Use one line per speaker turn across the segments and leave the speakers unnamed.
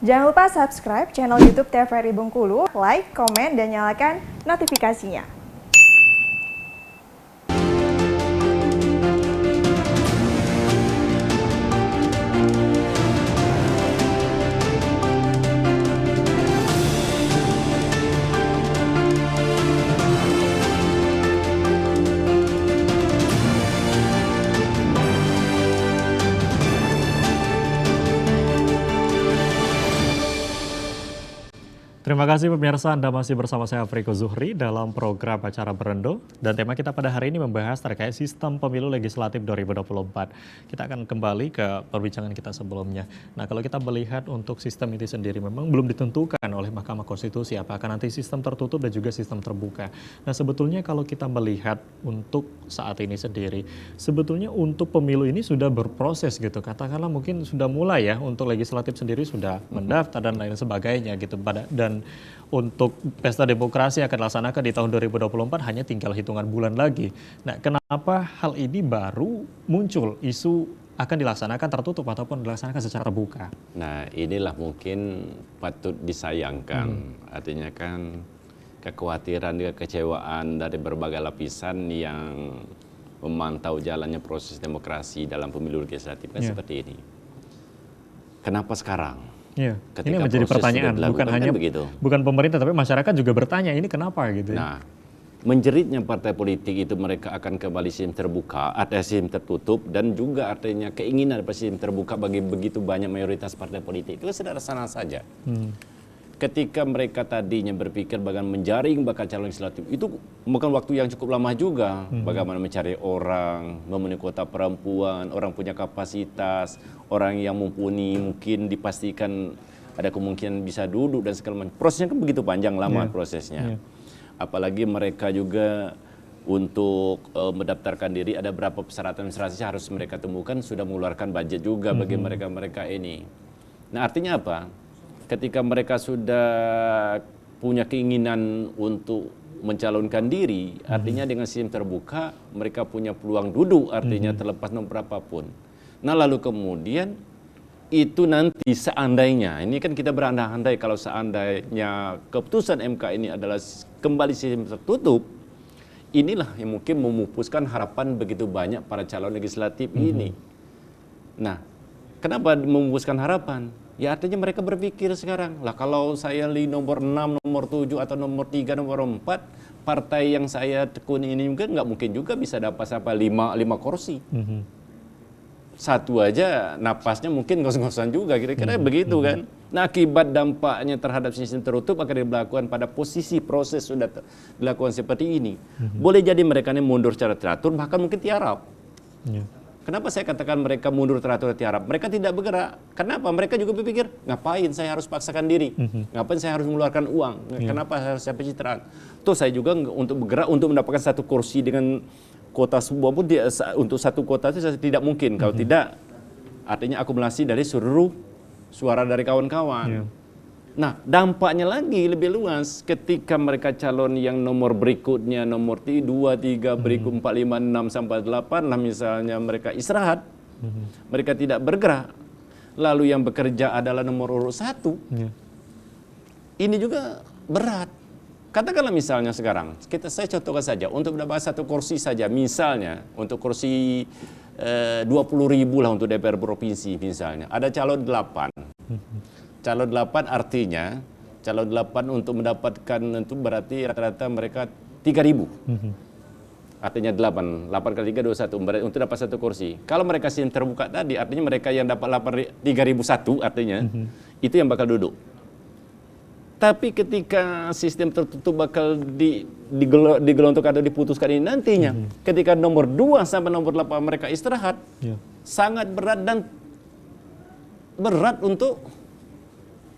Jangan lupa subscribe channel YouTube TVRI Bengkulu, like, komen, dan nyalakan notifikasinya.
Terima kasih pemirsa, Anda masih bersama saya Afriko Zuhri dalam program Acara Berendo. Dan tema kita pada hari ini membahas terkait sistem pemilu legislatif 2024. Kita akan kembali ke perbincangan kita sebelumnya. Nah, kalau kita melihat untuk sistem itu sendiri memang belum ditentukan oleh Mahkamah Konstitusi apakah nanti sistem tertutup dan juga sistem terbuka. Nah, sebetulnya kalau kita melihat untuk saat ini sendiri, sebetulnya untuk pemilu ini sudah berproses gitu. Katakanlah mungkin sudah mulai ya, untuk legislatif sendiri sudah mendaftar dan lain sebagainya gitu. Dan untuk pesta demokrasi akan dilaksanakan di tahun 2024 hanya tinggal hitungan bulan lagi. Nah, kenapa hal ini baru muncul isu akan dilaksanakan tertutup ataupun dilaksanakan secara terbuka?
Nah, inilah mungkin patut disayangkan. Artinya kan kekhawatiran dan kecewaan dari berbagai lapisan yang memantau jalannya proses demokrasi dalam pemilu legislatif kan seperti ini. Kenapa sekarang?
Iya, ini menjadi pertanyaan, bukan hanya bukan pemerintah tapi masyarakat juga bertanya ini kenapa gitu.
Nah, menjeritnya partai politik itu mereka akan kembali sistem terbuka atau sistem tertutup, dan juga artinya keinginan sistem terbuka bagi begitu banyak mayoritas partai politik itu sederhana saja. Ketika mereka tadinya berpikir bagaimana menjaring bakal calon legislatif, itu bukan waktu yang cukup lama juga. Bagaimana mencari orang, memenuhi kuota perempuan, orang punya kapasitas, orang yang mumpuni, mungkin dipastikan ada kemungkinan bisa duduk dan segala macam. Prosesnya kan begitu panjang lama prosesnya. Apalagi mereka juga untuk mendaftarkan diri, ada berapa persyaratan administrasi harus mereka temukan, sudah mengeluarkan budget juga bagi mereka-mereka ini. Nah, artinya apa? Ketika mereka sudah punya keinginan untuk mencalonkan diri, artinya dengan sistem terbuka, mereka punya peluang duduk, artinya terlepas nomor berapapun. Nah, lalu kemudian itu nanti seandainya, ini kan kita berandai-andai kalau seandainya keputusan MK ini adalah kembali sistem tertutup, inilah yang mungkin memupuskan harapan begitu banyak para calon legislatif ini. Nah, kenapa memupuskan harapan? Ya artinya mereka berpikir sekarang, lah kalau saya di nomor 6, nomor 7, atau nomor 3, nomor 4, partai yang saya tekuni ini juga nggak mungkin juga bisa dapat sampai 5 kursi. Satu aja napasnya mungkin ngos-ngosan juga, kira-kira begitu kan. Nah, akibat dampaknya terhadap sistem tertutup akan dilakukan pada posisi proses sudah dilakukan seperti ini. Boleh jadi mereka ini mundur secara teratur, bahkan mungkin tiarap. Kenapa saya katakan mereka mundur teratur tiarap? Mereka tidak bergerak. Kenapa? Mereka juga berpikir, ngapain saya harus paksakan diri? Ngapain saya harus mengeluarkan uang? Kenapa harus saya pencitraan? Tuh saya juga untuk bergerak untuk mendapatkan satu kursi dengan kota sebuah pun untuk satu kota itu tidak mungkin. Kalau tidak, artinya akumulasi dari seluruh suara dari kawan-kawan. Nah, dampaknya lagi lebih luas ketika mereka calon yang nomor berikutnya, nomor 2, 3, berikut 4, 5, 6, sampai 8 lah misalnya mereka istirahat, mereka tidak bergerak, lalu yang bekerja adalah nomor urut 1, ini juga berat. Katakanlah misalnya sekarang, saya contohkan saja, untuk mendapat satu kursi saja, misalnya untuk kursi 20.000 lah untuk DPR Provinsi misalnya, ada calon 8. Calon 8 artinya, calon 8 untuk mendapatkan itu berarti rata-rata mereka 3.000. Artinya 8 kali 3, 21, berarti untuk dapat satu kursi. Kalau mereka sistem terbuka tadi, artinya mereka yang dapat 3.001 artinya, itu yang bakal duduk. Tapi ketika sistem tertutup bakal digelontorkan atau diputuskan ini nantinya, ketika nomor 2 sampai nomor 8 mereka istirahat, sangat berat dan berat untuk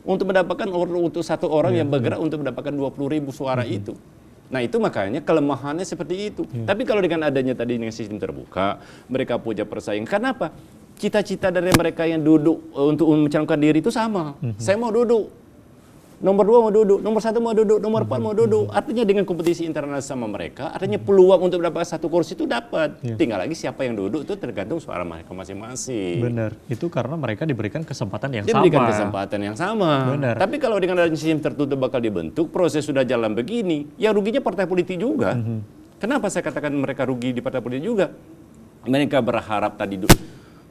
mendapatkan untuk satu orang yang bergerak untuk mendapatkan 20.000 suara itu. Nah, itu makanya kelemahannya seperti itu. Tapi kalau dengan adanya tadi dengan sistem terbuka, mereka punya persaingan. Kenapa? Cita-cita dari mereka yang duduk untuk mencalonkan diri itu sama. Saya mau duduk. Nomor 2 mau duduk, nomor 1 mau duduk, nomor 4 mau duduk. Artinya dengan kompetisi internal sama mereka, artinya peluang untuk dapat 1 kursi itu dapat. Tinggal lagi siapa yang duduk itu tergantung suara mereka masing-masing.
Benar, itu karena mereka diberikan kesempatan yang
Diberikan
sama.
kesempatan yang sama.
Benar.
Tapi kalau dengan adanya sistem tertutup bakal dibentuk, proses sudah jalan begini, ya ruginya partai politik juga. Kenapa saya katakan mereka rugi di partai politik juga? Mereka berharap tadi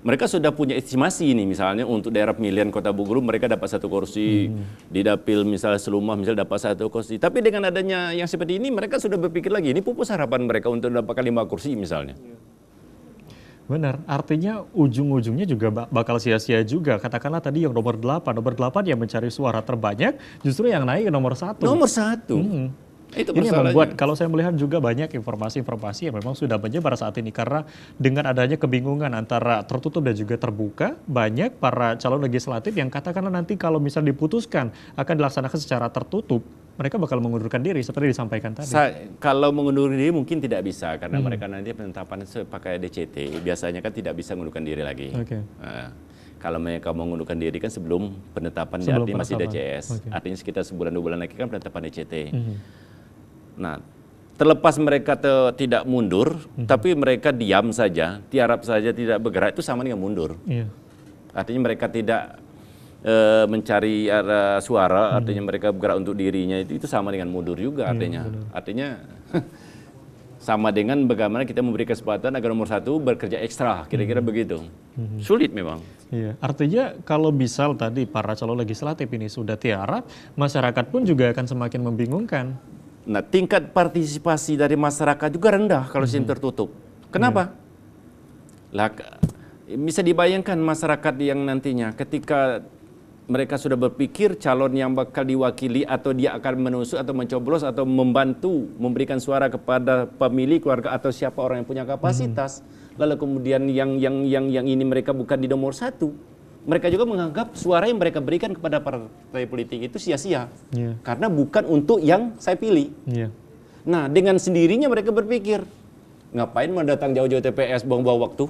mereka sudah punya estimasi ini, misalnya untuk daerah pemilihan Kota Bengkulu mereka dapat 1 kursi, di dapil misalnya Selumah misalnya dapat 1 kursi. Tapi dengan adanya yang seperti ini mereka sudah berpikir lagi, ini pupus harapan mereka untuk mendapatkan 5 kursi misalnya.
Benar, artinya ujung-ujungnya juga bakal sia-sia juga. Katakanlah tadi yang nomor 8 yang mencari suara terbanyak, justru yang naik ke nomor 1.
Nomor 1. Itu
Ini yang
masalahnya.
membuat, kalau saya melihat juga banyak informasi-informasi yang memang sudah menyebar saat ini. Karena dengan adanya kebingungan antara tertutup dan juga terbuka, banyak para calon legislatif yang katakanlah nanti kalau misalnya diputuskan akan dilaksanakan secara tertutup, mereka bakal mengundurkan diri seperti disampaikan tadi.
Kalau mengundurkan diri mungkin tidak bisa, karena mereka nanti penetapan pakai DCT, biasanya kan tidak bisa mengundurkan diri lagi. Nah, kalau mereka mengundurkan diri kan sebelum penetapan, artinya masih DCS. Artinya sekitar sebulan 2 bulan lagi kan penetapan DCT. Nah, terlepas mereka tidak mundur, tapi mereka diam saja, tiarap saja, tidak bergerak, itu sama dengan mundur. Artinya mereka tidak mencari suara, artinya mereka bergerak untuk dirinya, itu sama dengan mundur juga artinya. Artinya sama dengan bagaimana kita memberi kesempatan agar nomor 1 bekerja ekstra, kira-kira begitu. Sulit memang.
Iya, artinya kalau misal tadi para calon legislatif ini sudah tiarap, masyarakat pun juga akan semakin membingungkan.
Nah, tingkat partisipasi dari masyarakat juga rendah kalau sistem tertutup. Kenapa? Lah, bisa dibayangkan masyarakat yang nantinya ketika mereka sudah berpikir calon yang bakal diwakili atau dia akan menusuk atau mencoblos atau membantu memberikan suara kepada pemilih, keluarga atau siapa orang yang punya kapasitas, lalu kemudian yang ini mereka bukan di nomor 1. Mereka juga menganggap suara yang mereka berikan kepada partai politik itu sia-sia. Karena bukan untuk yang saya pilih. Nah, dengan sendirinya mereka berpikir, ngapain mendatang jauh-jauh TPS, buang-buang waktu?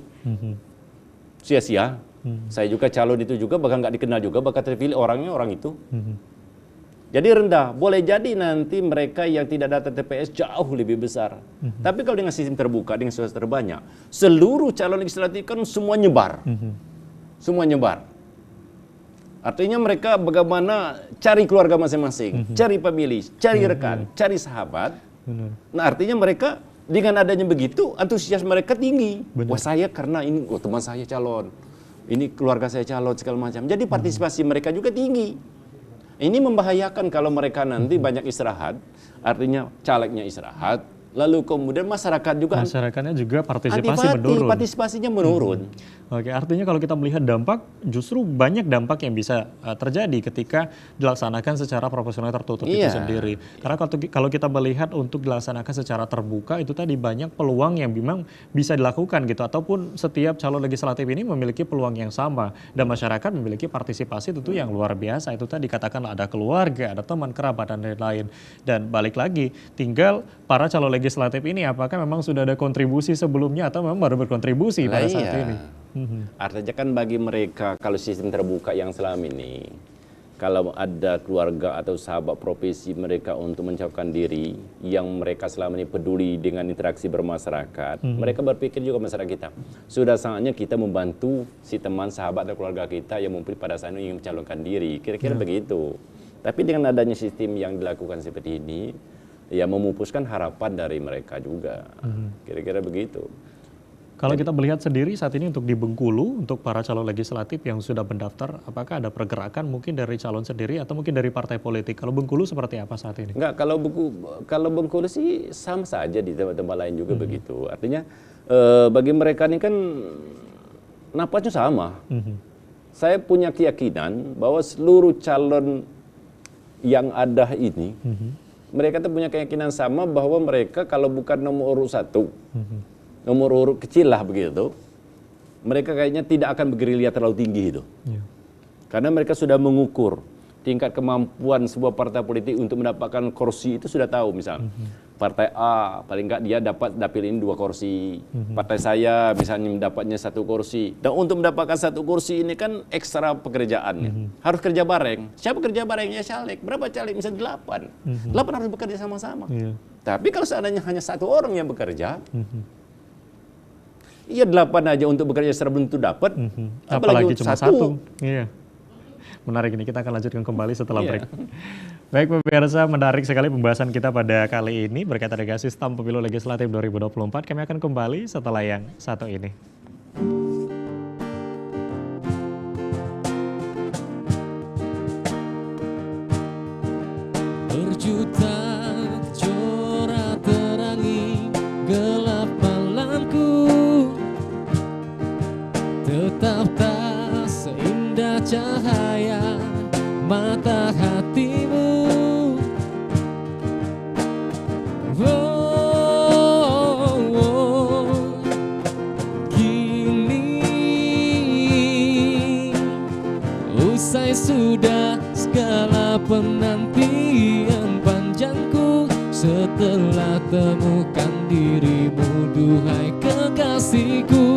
Sia-sia. Saya juga calon itu juga, bahkan nggak dikenal juga, bakal terpilih orangnya orang itu. Jadi rendah. Boleh jadi nanti mereka yang tidak datang TPS jauh lebih besar. Tapi kalau dengan sistem terbuka, dengan suara terbanyak, seluruh calon legislatif kan semua nyebar. Semua nyebar. Artinya mereka bagaimana cari keluarga masing-masing, cari pemilih, cari rekan, cari sahabat. Nah, artinya mereka dengan adanya begitu, antusias mereka tinggi. Wah, saya karena ini, teman saya calon, ini keluarga saya calon, segala macam. Jadi partisipasi mereka juga tinggi. Ini membahayakan kalau mereka nanti banyak istirahat, artinya calegnya istirahat, lalu kemudian masyarakatnya juga
menurun.
Partisipasinya menurun.
Oke, artinya kalau kita melihat dampak, justru banyak dampak yang bisa terjadi ketika dilaksanakan secara proporsional tertutup itu sendiri. Karena kalau kita melihat untuk dilaksanakan secara terbuka, itu tadi banyak peluang yang memang bisa dilakukan gitu. Ataupun setiap calon legislatif ini memiliki peluang yang sama. Dan masyarakat memiliki partisipasi tentu yang luar biasa. Itu tadi katakanlah ada keluarga, ada teman, kerabat, dan lain-lain. Dan balik lagi, tinggal para calon legislatif ini apakah memang sudah ada kontribusi sebelumnya atau memang baru berkontribusi pada saat ini.
Artinya kan bagi mereka kalau sistem terbuka yang selama ini, kalau ada keluarga atau sahabat profesi mereka untuk mencalonkan diri yang mereka selama ini peduli dengan interaksi bermasyarakat, mereka berpikir juga masyarakat kita, sudah saatnya kita membantu si teman, sahabat atau keluarga kita yang mungkin pada saat ini ingin mencalonkan diri, kira-kira begitu. Tapi dengan adanya sistem yang dilakukan seperti ini, ya memupuskan harapan dari mereka juga, kira-kira begitu.
Kalau kita melihat sendiri saat ini untuk di Bengkulu, untuk para calon legislatif yang sudah mendaftar, apakah ada pergerakan mungkin dari calon sendiri atau mungkin dari partai politik? Kalau Bengkulu seperti apa saat ini?
Enggak, kalau Bengkulu sih sama saja di tempat-tempat lain juga begitu. Artinya bagi mereka ini kan napasnya sama. Saya punya keyakinan bahwa seluruh calon yang ada ini, mereka tuh punya keyakinan sama bahwa mereka kalau bukan nomor urut 1, nomor urut kecil lah begitu, mereka kayaknya tidak akan bergerilya terlalu tinggi itu. Karena mereka sudah mengukur tingkat kemampuan sebuah partai politik untuk mendapatkan kursi itu sudah tahu. Misalnya partai A paling enggak dia dapat dapil ini 2 kursi, partai saya misalnya mendapatnya 1 kursi. Dan untuk mendapatkan 1 kursi ini kan ekstra pekerjaannya, harus kerja bareng. Siapa kerja barengnya? Caleg. Berapa caleg? Misalnya 8. 8 harus bekerja sama-sama. Tapi kalau seandainya hanya 1 orang yang bekerja, iya 8 aja untuk bekerja secara belum tentu dapat,
Apalagi cuma 1. Iya. Menarik ini, kita akan lanjutkan kembali setelah break. Baik pemirsa, menarik sekali pembahasan kita pada kali ini berkaitan dengan sistem pemilu legislatif 2024. Kami akan kembali setelah yang satu ini.
Berjuta kejora terangi gelap malamku, tetap tak seindah cahaya mata hatimu. Kini usai sudah segala penantian panjangku, setelah temukan dirimu, duhai kekasihku.